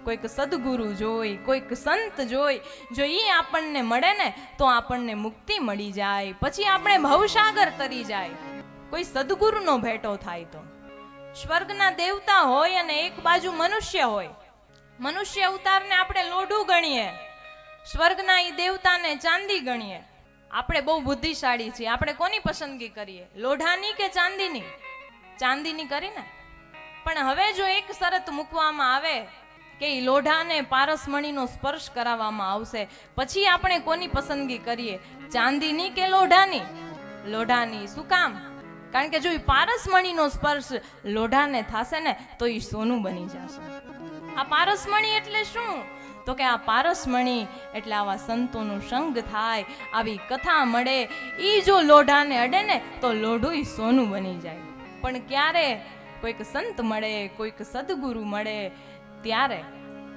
કોઈક સદગુરુ જોઈ, કોઈક સંત જોઈ, જો એ આપણને મળે ને તો આપણને મુક્તિ મળી જાય, પછી આપણે ભવસાગર તરી જાય. કોઈ સદગુરુનો ભેટો થાય તો સ્વર્ગના દેવતા હોય અને એક બાજુ મનુષ્ય હોય. મનુષ્ય અવતારને આપણે લોઢું ગણીએ, સ્વર્ગના એ દેવતાને ચાંદી ગણીએ. આપણે બહુ બુદ્ધિશાળી છીએ. આપણે કોની પસંદગી કરીએ, લોઢાની કે ચાંદીની? ચાંદીની કરીને. પણ હવે જો એક શરત મૂકવામાં આવે કે એ લોઢાને પારસમણીનો સ્પર્શ કરાવવામાં આવશે, પછી આપણે કોની પસંદગી કરીએ, ચાંદીની કે લોઢાની? લોઢાની. શું કામ? કારણ કે જો એ પારસમણીનો સ્પર્શ લોઢાને થશે ને તો એ સોનું બની જશે. આ પારસમણી એટલે શું? તો કે આ પારસમણી એટલે આવા સંતોનું સંગ થાય, આવી કથા મળે, એ જો લોઢાને અડે ને તો લોઢું સોનું બની જાય. પણ ક્યારે? કોઈક સંત મળે, કોઈક સદગુરુ મળે ત્યારે.